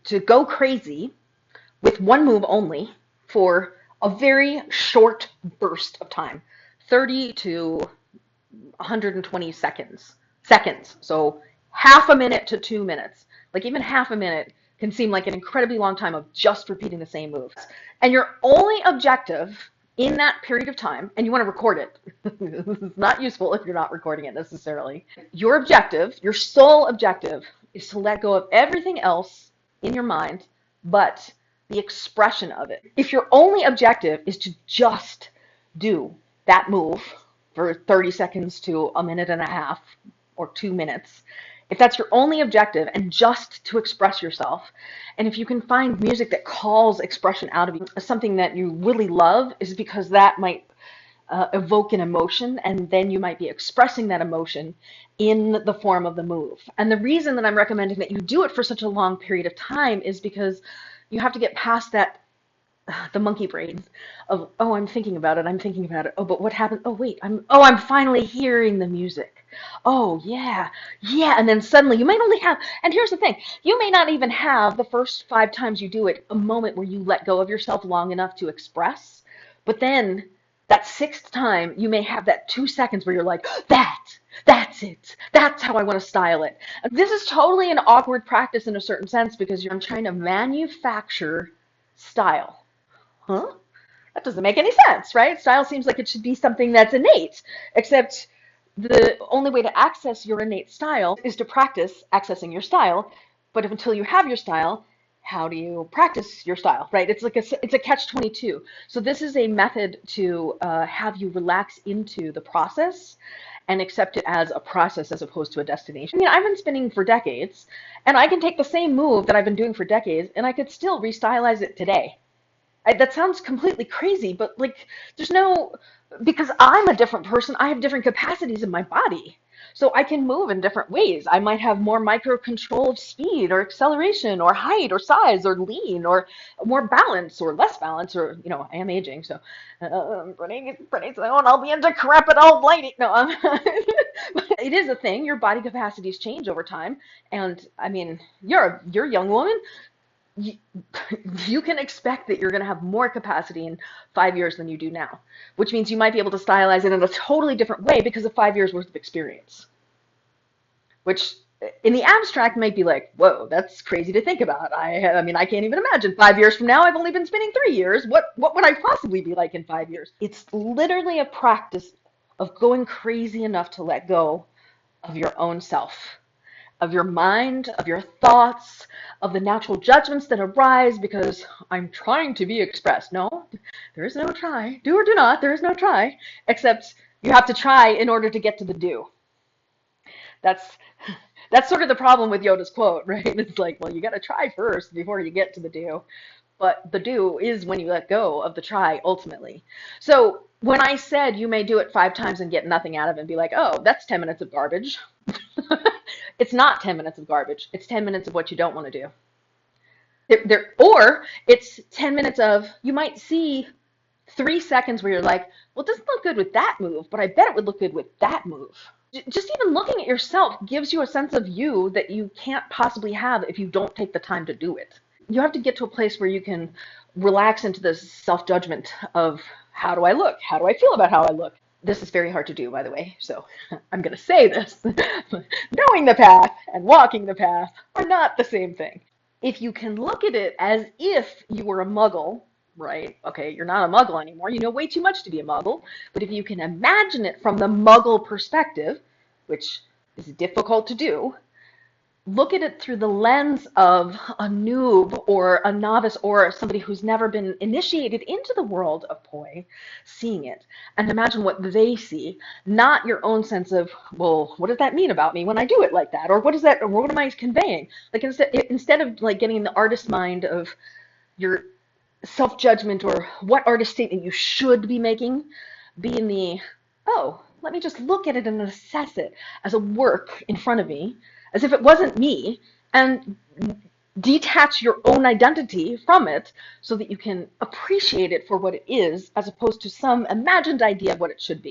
to go crazy with one move only for a very short burst of time, 30 to 120 seconds. So half a minute to 2 minutes. Like even half a minute can seem like an incredibly long time of just repeating the same moves. And your only objective in that period of time, and you want to record it. This is not useful if you're not recording it necessarily. Your objective, your sole objective, is to let go of everything else in your mind but the expression of it. If your only objective is to just do that move for 30 seconds to a minute and a half or 2 minutes, if that's your only objective and just to express yourself, and if you can find music that calls expression out of you, something that you really love, is because that might evoke an emotion, and then you might be expressing that emotion in the form of the move. And the reason that I'm recommending that you do it for such a long period of time is because you have to get past that the monkey brain of, oh, I'm thinking about it. Oh, but what happened? Oh, wait, I'm finally hearing the music. Oh, yeah. And then suddenly you might only have, and here's the thing, you may not even have the first 5 times you do it a moment where you let go of yourself long enough to express, but then that 6th time you may have that 2 seconds where you're like, that's it. That's how I want to style it. This is totally an awkward practice in a certain sense because you're trying to manufacture style. Huh? That doesn't make any sense, right? Style seems like it should be something that's innate, except the only way to access your innate style is to practice accessing your style. But until you have your style, how do you practice your style, right? It's a catch-22. So this is a method to have you relax into the process and accept it as a process as opposed to a destination. I mean, I've been spinning for decades, and I can take the same move that I've been doing for decades, and I could still restylize it today. That sounds completely crazy, but like, because I'm a different person, I have different capacities in my body. So I can move in different ways. I might have more micro control of speed or acceleration or height or size or lean or more balance or less balance, or, I am aging, so pretty soon I'll be into decrepit old lady. No, it is a thing. Your body capacities change over time. And I mean, you're a young woman. You can expect that you're going to have more capacity in 5 years than you do now, which means you might be able to stylize it in a totally different way because of 5 years worth of experience, which in the abstract might be like, whoa, that's crazy to think about. I mean, I can't even imagine 5 years from now. I've only been spinning 3 years. What would I possibly be like in 5 years? It's literally a practice of going crazy enough to let go of your own self, of your mind, of your thoughts, of the natural judgments that arise because I'm trying to be expressed. No, there is no try. Do or do not, there is no try, except you have to try in order to get to the do. That's sort of the problem with Yoda's quote, right? It's like, well, you got to try first before you get to the do. But the do is when you let go of the try ultimately. So when I said you may do it 5 times and get nothing out of it and be like, oh, that's 10 minutes of garbage. It's not 10 minutes of garbage. It's 10 minutes of what you don't want to do. Or it's 10 minutes of, you might see 3 seconds where you're like, well, it doesn't look good with that move, but I bet it would look good with that move. Just even looking at yourself gives you a sense of you that you can't possibly have if you don't take the time to do it. You have to get to a place where you can relax into this self-judgment of, how do I look? How do I feel about how I look? This is very hard to do, by the way, so I'm going to say this. Knowing the path and walking the path are not the same thing. If you can look at it as if you were a muggle, right? Okay, you're not a muggle anymore. You know way too much to be a muggle. But if you can imagine it from the muggle perspective, which is difficult to do, look at it through the lens of a noob or a novice or somebody who's never been initiated into the world of Poi, seeing it, and imagine what they see, not your own sense of, well, what does that mean about me when I do it like that? Or what is that, or what am I conveying? Like instead of like getting in the artist mind of your self-judgment or what artist statement you should be making, be in the, oh, let me just look at it and assess it as a work in front of me, as if it wasn't me, and detach your own identity from it so that you can appreciate it for what it is as opposed to some imagined idea of what it should be.